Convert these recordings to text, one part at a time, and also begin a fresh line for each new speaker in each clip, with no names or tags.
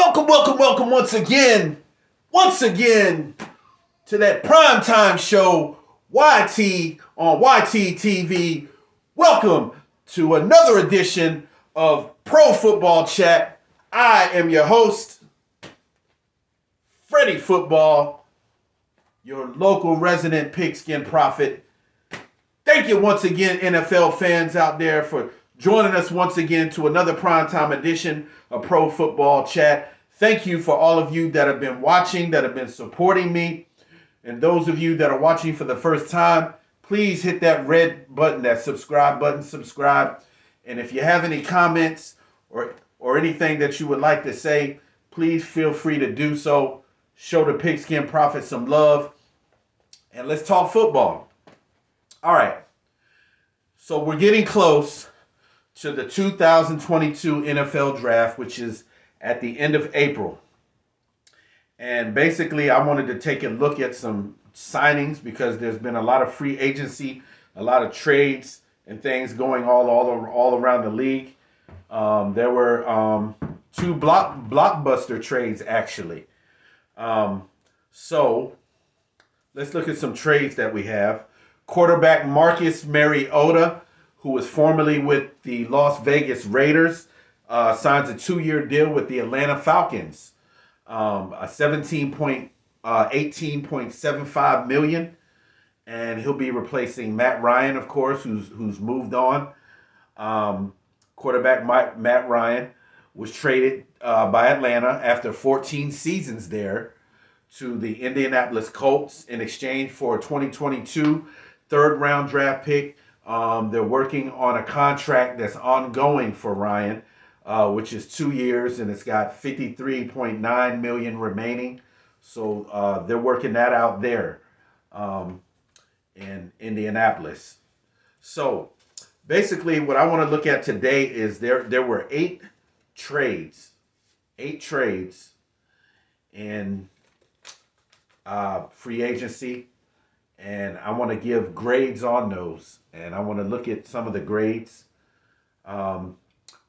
Welcome once again to that primetime show, YT on YT TV. Welcome to another edition of Pro Football Chat. I am your host, Freddie Football, your local resident pigskin prophet. Thank you once again, NFL fans out there, for joining us once again to another primetime edition of Pro Football Chat. Thank you for all of you that have been watching, that have been supporting me. And those of you that are watching for the first time, please hit that red button, that subscribe button, subscribe. And if you have any comments or anything that you would like to say, please feel free to do so. Show the Pigskin Prophet some love. And let's talk football. All right. So we're getting close to the 2022 NFL Draft, which is at the end of April. And basically, I wanted to take a look at some signings because there's been a lot of free agency, a lot of trades and things going all around the league. There were two blockbuster trades, actually. So let's look at some trades that we have. Quarterback Marcus Mariota, who was formerly with the Las Vegas Raiders, signs a 2-year deal with the Atlanta Falcons, a $18.75 million, and he'll be replacing Matt Ryan, of course, who's moved on. Quarterback Matt Ryan was traded by Atlanta after 14 seasons there to the Indianapolis Colts in exchange for a 2022 third-round draft pick. They're working on a contract that's ongoing for Ryan, which is 2 years, and it's got $53.9 million remaining. So they're working that out there in Indianapolis. So basically, what I want to look at today is there were 8 trades in free agency, and I want to give grades on those, and I want to look at some of the grades.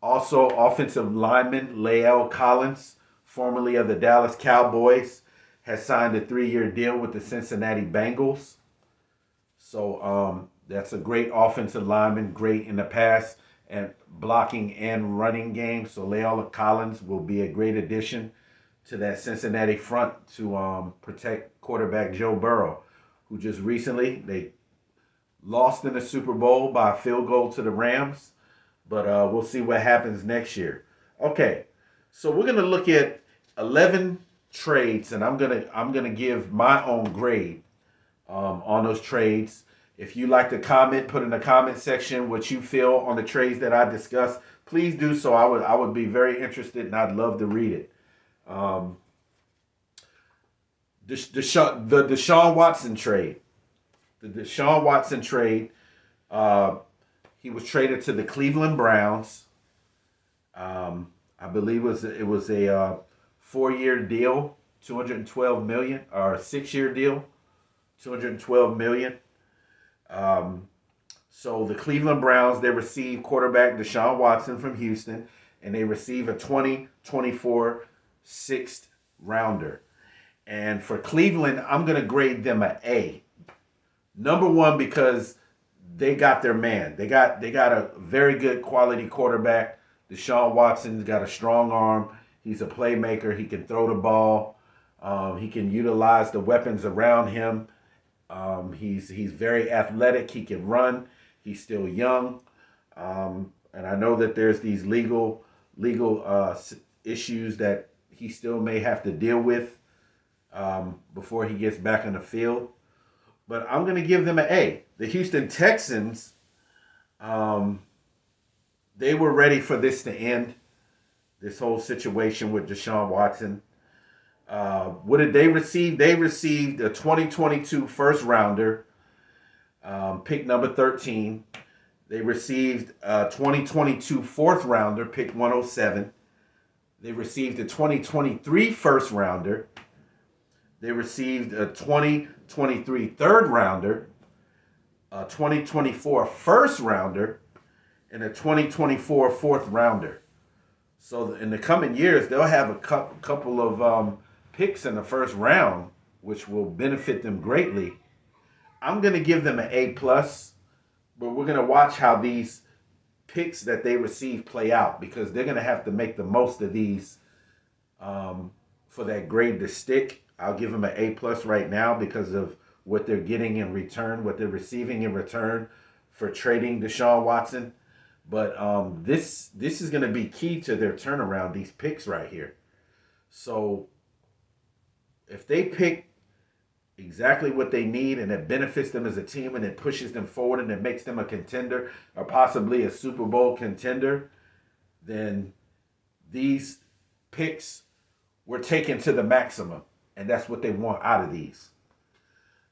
Also, offensive lineman Lael Collins, formerly of the Dallas Cowboys, has signed a 3-year deal with the Cincinnati Bengals. So that's a great offensive lineman, great in the pass and blocking and running game. So Lael Collins will be a great addition to that Cincinnati front to protect quarterback Joe Burrow, who just recently, they lost in the Super Bowl by a field goal to the Rams. But we'll see what happens next year. Okay, so we're gonna look at 11 trades, and I'm gonna give my own grade on those trades. If you like to comment, put in the comment section what you feel on the trades that I discussed. Please do so. I would be very interested, and I'd love to read it. The Deshaun Watson trade. The Deshaun Watson trade. He was traded to the Cleveland Browns. I believe it was a 4-year deal, $212 million, or a 6-year deal, $212 million. So the Cleveland Browns, they received quarterback Deshaun Watson from Houston, and they receive a 2024 6th rounder. And for Cleveland, I'm going to grade them an A. Number one, because they got their man. They got a very good quality quarterback. Deshaun Watson's got a strong arm. He's a playmaker. He can throw the ball. He can utilize the weapons around him. He's very athletic. He can run. He's still young. And I know that there's these legal issues that he still may have to deal with before he gets back on the field. But I'm going to give them an A. The Houston Texans, they were ready for this to end, this whole situation with Deshaun Watson. What did they receive? They received a 2022 first rounder, pick number 13. They received a 2022 fourth rounder, pick 107. They received a 2023 first rounder. They received a 2023 third rounder, a 2024 first rounder, and a 2024 fourth rounder. So in the coming years, they'll have a couple of picks in the first round, which will benefit them greatly. I'm going to give them an A plus, but we're going to watch how these picks that they receive play out because they're going to have to make the most of these um, for that grade to stick. I'll give them an A plus right now because of what they're getting in return, what they're receiving in return for trading Deshaun Watson. But this is going to be key to their turnaround. These picks right here. So if they pick exactly what they need and it benefits them as a team and it pushes them forward and it makes them a contender or possibly a Super Bowl contender, then these picks were taken to the maximum. And that's what they want out of these.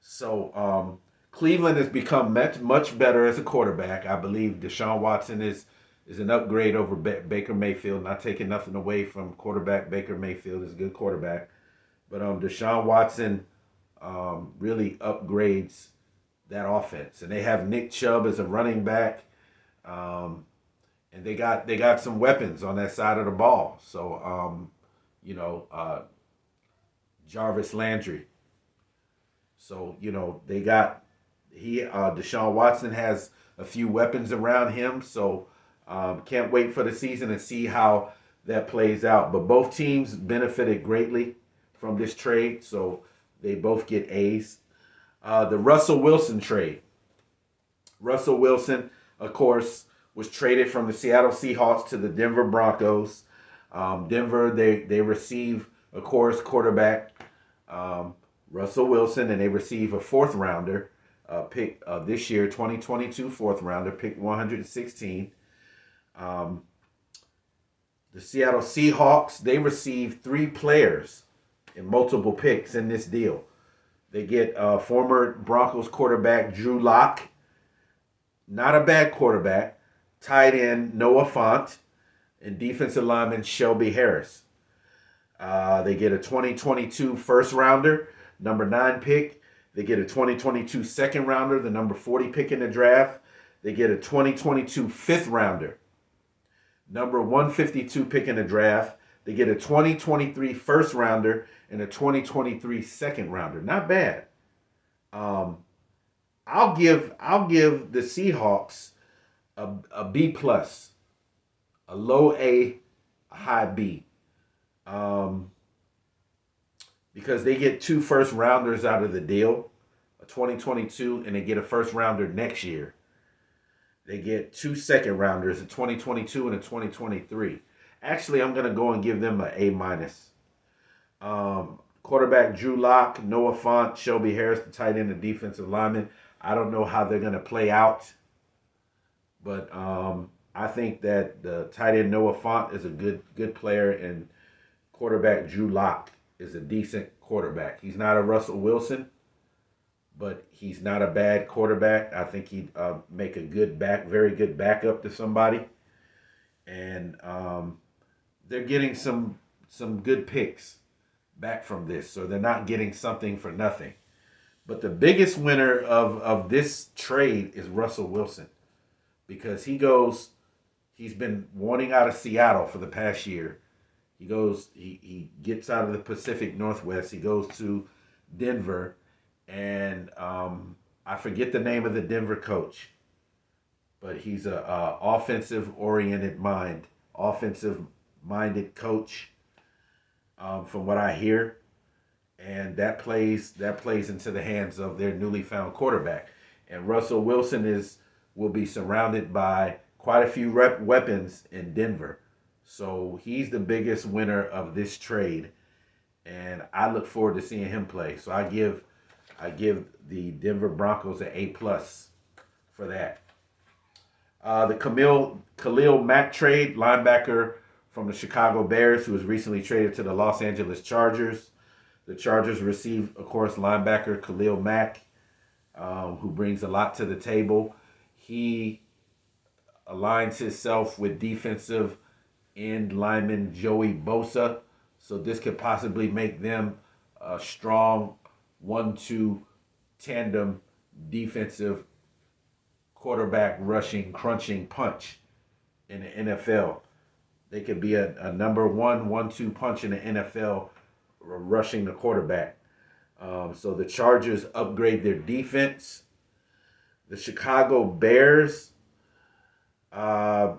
So Cleveland has become much better as a quarterback. I believe Deshaun Watson is an upgrade over Baker Mayfield. Not taking nothing away from quarterback Baker Mayfield is a good quarterback, but Deshaun Watson really upgrades that offense. And they have Nick Chubb as a running back, um, and they got some weapons on that side of the ball. So you know Jarvis Landry. So they got Deshaun Watson has a few weapons around him. So can't wait for the season and see how that plays out. But both teams benefited greatly from this trade, so they both get A's. The Russell Wilson trade. Russell Wilson, of course, was traded from the Seattle Seahawks to the Denver Broncos. Denver, they receive, of course, quarterback um, Russell Wilson, and they receive a fourth rounder pick this year, 2022 fourth rounder, pick 116. Um, the Seattle Seahawks, they receive three players in multiple picks in this deal. They get former Broncos quarterback Drew Lock, not a bad quarterback, tight end Noah Fant, and defensive lineman Shelby Harris. They get a 2022 first rounder, number 9 pick. They get a 2022 second rounder, the number 40 pick in the draft. They get a 2022 fifth rounder, number 152 pick in the draft. They get a 2023 first rounder and a 2023 second rounder. Not bad. Um, I'll give the Seahawks a B plus, a low a high B. Um, because they get two first rounders out of the deal, a 2022, and they get a first rounder next year. They get two second rounders, a 2022 and a 2023. Actually, I'm going to go and give them an A minus. Quarterback Drew Lock, Noah Fant, Shelby Harris, the tight end, the defensive lineman. I don't know how they're going to play out, but I think that the tight end Noah Fant is a good player, and quarterback Drew Lock is a decent quarterback. He's not a Russell Wilson, but he's not a bad quarterback. I think he'd make a very good backup to somebody. And they're getting some good picks back from this, so they're not getting something for nothing. But the biggest winner of this trade is Russell Wilson because he's been wanting out of Seattle for the past year. He gets out of the Pacific Northwest. He goes to Denver, and I forget the name of the Denver coach, but he's a offensive minded coach, from what I hear, and that plays into the hands of their newly found quarterback. And Russell Wilson will be surrounded by quite a few weapons in Denver. So he's the biggest winner of this trade, and I look forward to seeing him play. So I give the Denver Broncos an A plus for that. The Khalil Mack trade, linebacker from the Chicago Bears, who was recently traded to the Los Angeles Chargers. The Chargers receive, of course, linebacker Khalil Mack, who brings a lot to the table. He aligns himself with defensive end lineman Joey Bosa. So this could possibly make them a strong 1-2 tandem defensive quarterback rushing crunching punch in the NFL. They could be a number one, 1-2 punch in the NFL, rushing the quarterback. So the Chargers upgrade their defense. The Chicago Bears, uh,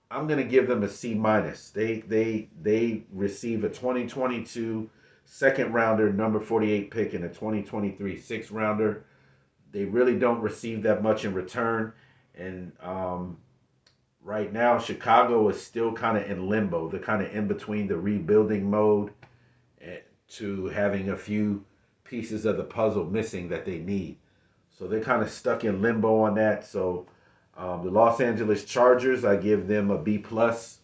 I'm gonna give them a C minus. They receive a 2022 second rounder, number 48 pick, and a 2023 sixth rounder. They really don't receive that much in return, and right now Chicago is still kind of in limbo. They're kind of in between the rebuilding mode to having a few pieces of the puzzle missing that they need. So they're kind of stuck in limbo on that. So the Los Angeles Chargers, I give them a B plus,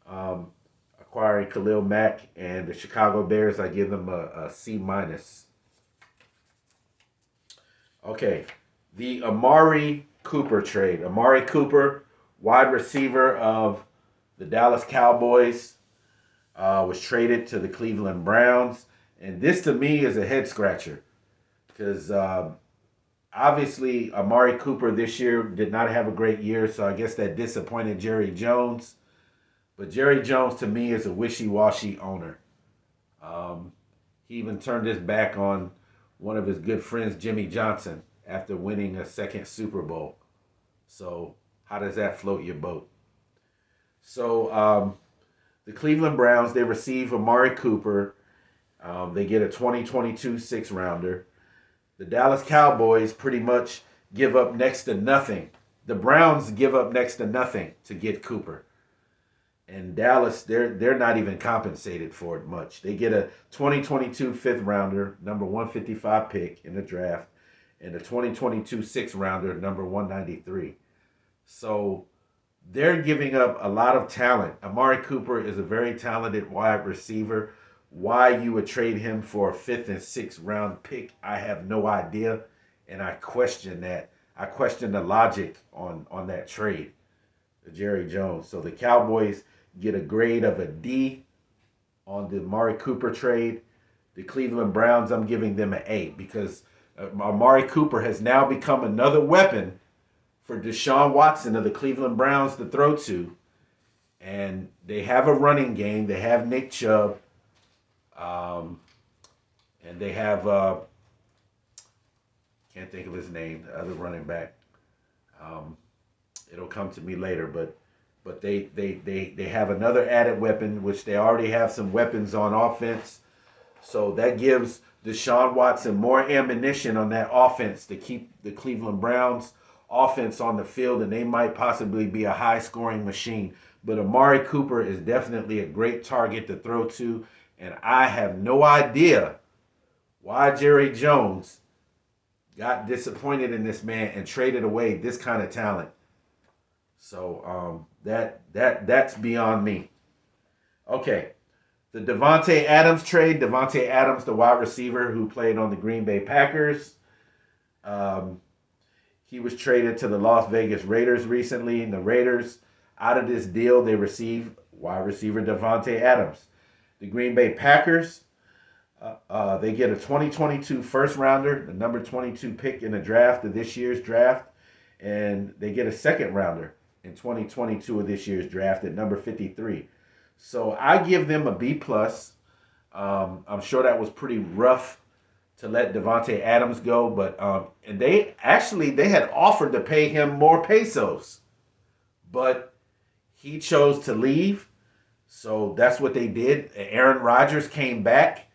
acquiring Khalil Mack, and the Chicago Bears, I give them a C minus. Okay, the Amari Cooper trade. Amari Cooper, wide receiver of the Dallas Cowboys, was traded to the Cleveland Browns, and this to me is a head scratcher because obviously Amari Cooper this year did not have a great year, so I guess that disappointed Jerry Jones. But Jerry Jones to me is a wishy-washy owner. Um, he even turned his back on one of his good friends, Jimmy Johnson, after winning a second Super Bowl. So how does that float your boat? So the Cleveland Browns, they receive Amari Cooper. They get a 2022 sixth rounder. The Dallas Cowboys pretty much give up next to nothing. The Browns give up next to nothing to get Cooper. And Dallas, they're not even compensated for it much. They get a 2022 fifth rounder, number 155 pick in the draft, and a 2022 sixth rounder, number 193. So they're giving up a lot of talent. Amari Cooper is a very talented wide receiver. Why you would trade him for a fifth and sixth round pick, I have no idea. And I question that. I question the logic on that trade, Jerry Jones. So the Cowboys get a grade of a D on the Amari Cooper trade. The Cleveland Browns, I'm giving them an A because Amari Cooper has now become another weapon for Deshaun Watson of the Cleveland Browns to throw to. And they have a running game. They have Nick Chubb. And they have, can't think of his name, the other running back. It'll come to me later, but they have another added weapon, which they already have some weapons on offense. So that gives Deshaun Watson more ammunition on that offense to keep the Cleveland Browns offense on the field, and they might possibly be a high-scoring machine. But Amari Cooper is definitely a great target to throw to, and I have no idea why Jerry Jones got disappointed in this man and traded away this kind of talent. So that's beyond me. Okay, the Davante Adams trade. Davante Adams, the wide receiver who played on the Green Bay Packers. He was traded to the Las Vegas Raiders recently, and the Raiders, out of this deal, they receive wide receiver Davante Adams. The Green Bay Packers, they get a 2022 first rounder, the number 22 pick in the draft of this year's draft, and they get a second rounder in 2022 of this year's draft at number 53. So I give them a B plus. I'm sure that was pretty rough to let Davante Adams go, but and they had offered to pay him more pesos, but he chose to leave. So that's what they did. Aaron Rodgers came back.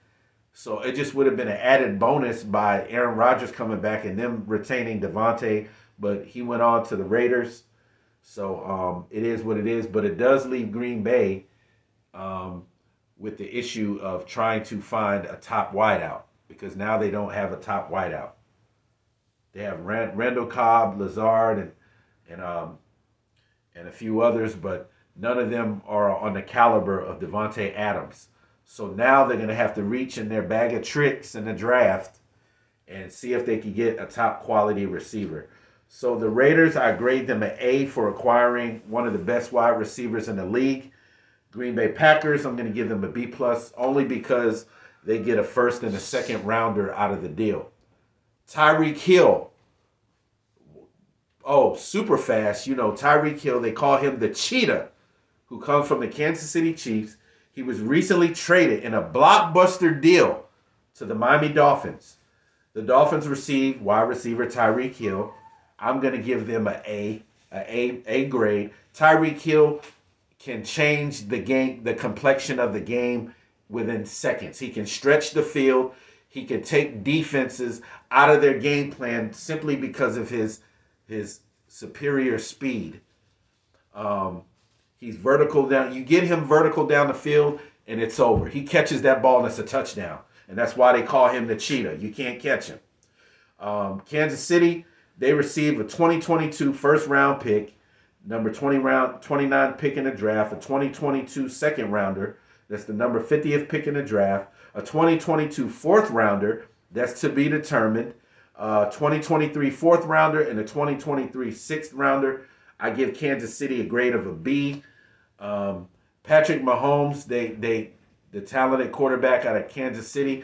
So it just would have been an added bonus by Aaron Rodgers coming back and them retaining Davante, but he went on to the Raiders. So it is what it is, but it does leave Green Bay with the issue of trying to find a top wideout because now they don't have a top wideout. They have Randall Cobb, Lazard, and a few others, but none of them are on the caliber of Davante Adams. So now they're going to have to reach in their bag of tricks in the draft and see if they can get a top quality receiver. So the Raiders, I grade them an A for acquiring one of the best wide receivers in the league. Green Bay Packers, I'm going to give them a B plus only because they get a first and a second rounder out of the deal. Tyreek Hill, super fast. Tyreek Hill, they call him the cheetah who comes from the Kansas City Chiefs. He was recently traded in a blockbuster deal to the Miami Dolphins. The Dolphins receive wide receiver Tyreek Hill. I'm going to give them a grade. Tyreek Hill can change the game, the complexion of the game within seconds. He can stretch the field. He can take defenses out of their game plan simply because of his superior speed. Um, he's vertical down. You get him vertical down the field, and it's over. He catches that ball, and it's a touchdown. And that's why they call him the cheetah. You can't catch him. Kansas City, they receive a 2022 first round pick, number 29 pick in the draft, a 2022 second rounder, that's the number 50th pick in the draft, a 2022 fourth rounder, that's to be determined, 2023 fourth rounder, and a 2023 sixth rounder. I give Kansas City a grade of a B. Patrick Mahomes, the talented quarterback out of Kansas City.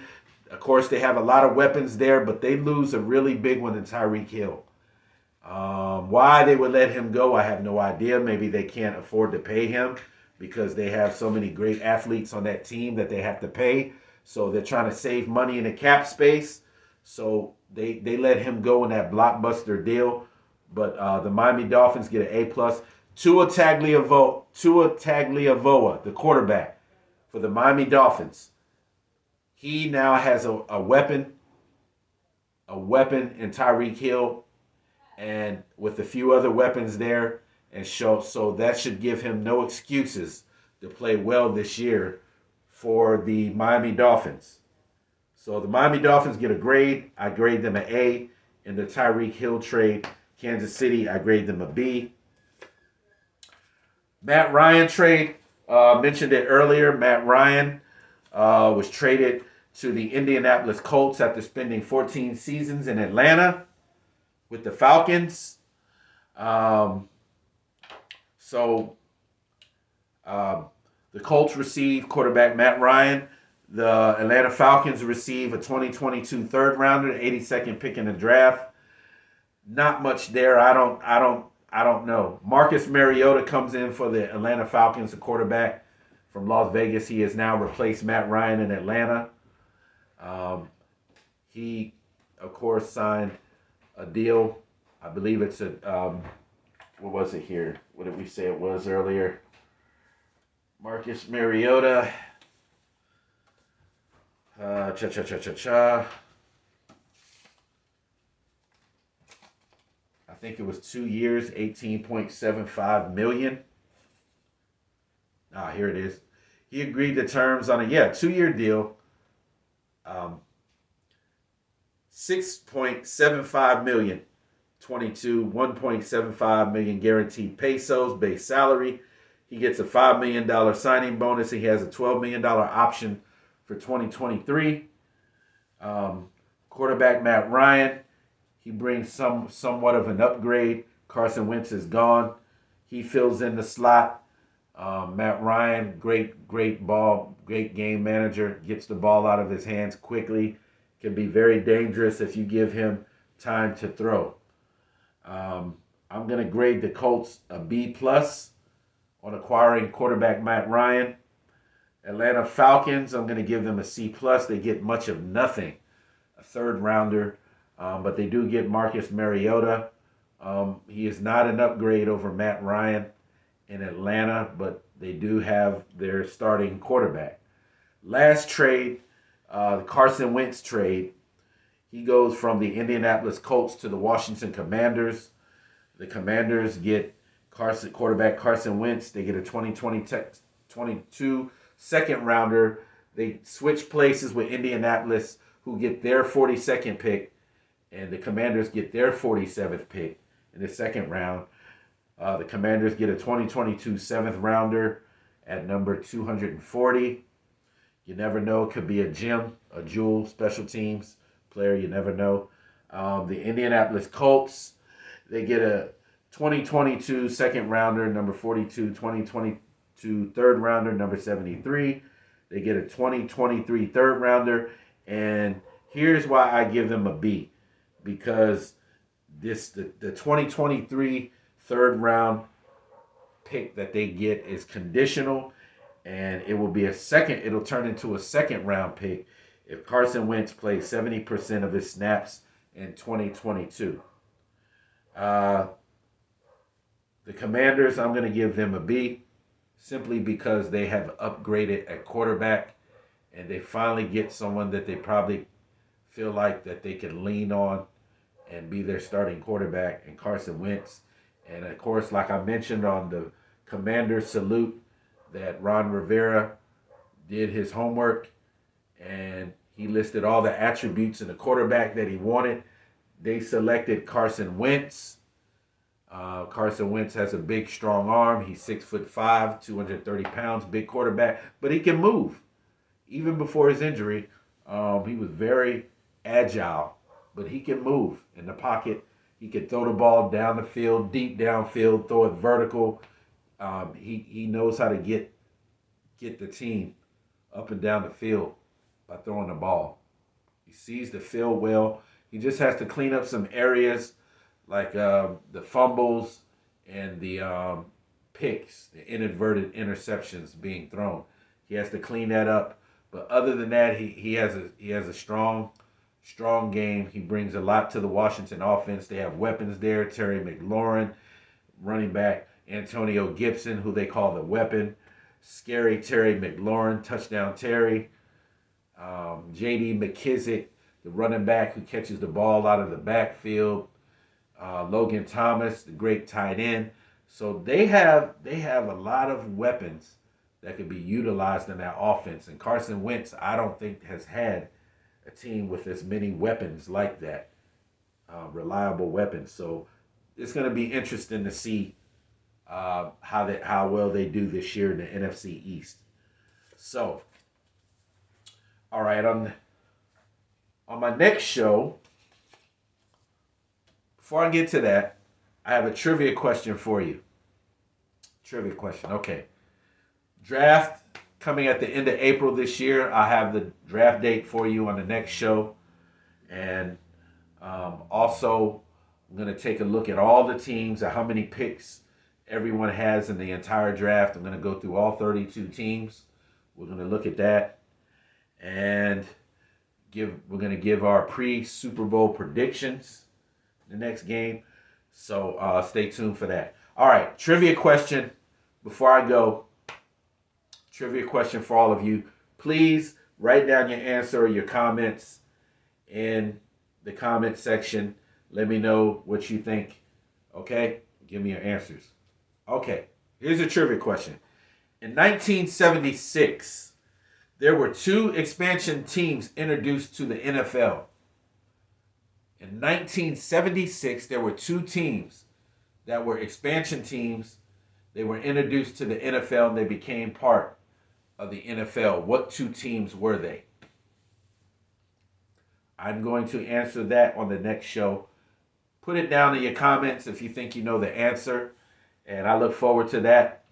Of course, they have a lot of weapons there, but they lose a really big one in Tyreek Hill. Why they would let him go, I have no idea. Maybe they can't afford to pay him because they have so many great athletes on that team that they have to pay. So they're trying to save money in the cap space. So they let him go in that blockbuster deal. But the Miami Dolphins get an A+. Tua Tagliavoa, the quarterback for the Miami Dolphins. He now has a weapon in Tyreek Hill, and with a few other weapons there, and so that should give him no excuses to play well this year for the Miami Dolphins. So the Miami Dolphins get a grade. I grade them an A. In the Tyreek Hill trade, Kansas City, I grade them a B. Matt Ryan trade, mentioned it earlier. Matt Ryan was traded to the Indianapolis Colts after spending 14 seasons in Atlanta with the Falcons. The Colts receive quarterback Matt Ryan. The Atlanta Falcons receive a 2022 third rounder, the 82nd pick in the draft. Not much there. I don't know. Marcus Mariota comes in for the Atlanta Falcons, the quarterback from Las Vegas. He has now replaced Matt Ryan in Atlanta. He, of course, signed a deal. I believe it's what was it here? What did we say it was earlier? Marcus Mariota. I think it was 2 years, $18.75 million. Here it is. He agreed to terms on a 2-year deal. $6.75 million, 1.75 million guaranteed pesos base salary. He gets a $5 million signing bonus. He has a $12 million option for 2023. Quarterback Matt Ryan, he brings somewhat of an upgrade. Carson Wentz is gone. He fills in the slot. Matt Ryan, great game manager, gets the ball out of his hands quickly, can be very dangerous if you give him time to throw. I'm going to grade the Colts a B+ on acquiring quarterback Matt Ryan. Atlanta Falcons, I'm going to give them a C+. They get much of nothing, a third rounder, but they do get Marcus Mariota. He is not an upgrade over Matt Ryan in Atlanta, but they do have their starting quarterback. Last trade, the Carson Wentz trade. He goes from the Indianapolis Colts to the Washington Commanders. The Commanders get quarterback Carson Wentz. They get a 2022 second rounder. They switch places with Indianapolis, who get their 42nd pick, and the Commanders get their 47th pick in the second round. The Commanders get a 2022 seventh rounder at number 240. You never know. It could be a gem, a jewel, special teams player. You never know. The Indianapolis Colts, they get a 2022 second rounder, number 42, 2022 third rounder, number 73. They get a 2023 third rounder. And here's why I give them a B. Because the 2023 third round pick that they get is conditional, and it will be a second. It'll turn into a second round pick if Carson Wentz plays 70% of his snaps in 2022. Uh, the Commanders, I'm going to give them a B simply because they have upgraded at quarterback and they finally get someone that they probably feel like that they can lean on and be their starting quarterback in Carson Wentz. And of course, like I mentioned on the Commander salute, that Ron Rivera did his homework and he listed all the attributes in the quarterback that he wanted. They selected Carson Wentz. Carson Wentz has a big, strong arm. He's 6'5", 230 pounds, big quarterback, but he can move. Even before his injury, he was very agile, but he can move in the pocket. He can throw the ball down the field, deep downfield, throw it vertical. He knows how to get the team up and down the field by throwing the ball. He sees the field well. He just has to clean up some areas like the fumbles and the picks, the inadvertent interceptions being thrown. He has to clean that up. But other than that, he has a strong game. He brings a lot to the Washington offense. They have weapons there. Terry McLaurin, running back. Antonio Gibson, who they call the weapon. Scary Terry McLaurin, touchdown Terry. J.D. McKissick, the running back who catches the ball out of the backfield. Logan Thomas, the great tight end. So they have a lot of weapons that could be utilized in that offense. And Carson Wentz, I don't think, has had a team with as many weapons like that, reliable weapons. So it's going to be interesting to see how well they do this year in the NFC East. So, all right, on my next show, before I get to that, I have a trivia question for you. Trivia question, okay. Draft coming at the end of April this year. I have the draft date for you on the next show. And also, I'm going to take a look at all the teams and how many picks everyone has in the entire draft. I'm going to go through all 32 teams. We're going to look at that. And we're going to give our pre-Super Bowl predictions the next game. So stay tuned for that. All right, trivia question before I go. Trivia question for all of you. Please write down your answer or your comments in the comment section. Let me know what you think. Okay? Give me your answers. Okay, here's a trivia question. In 1976, there were 2 expansion teams introduced to the NFL. In 1976, there were 2 teams that were expansion teams. They were introduced to the NFL and they became part of the NFL. What 2 teams were they? I'm going to answer that on the next show. Put it down in your comments if you think you know the answer, and I look forward to that.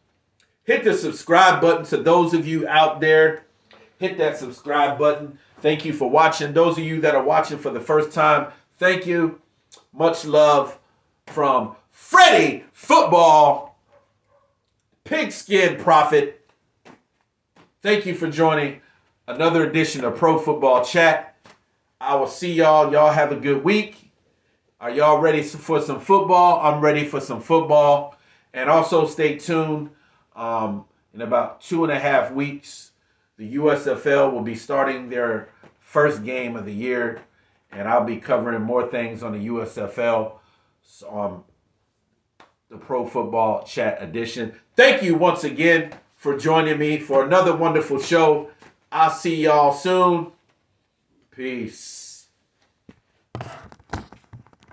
Hit the subscribe button to those of you out there. Hit that subscribe button. Thank you for watching. Those of you that are watching for the first time, thank you. Much love from Freddie Football, Pigskin Prophet. Thank you for joining another edition of Pro Football Chat. I will see y'all. Y'all have a good week. Are y'all ready for some football? I'm ready for some football. And also stay tuned. In about 2.5 weeks, the USFL will be starting their first game of the year. And I'll be covering more things on the USFL on the Pro Football Chat edition. Thank you once again for joining me for another wonderful show. I'll see y'all soon. Peace.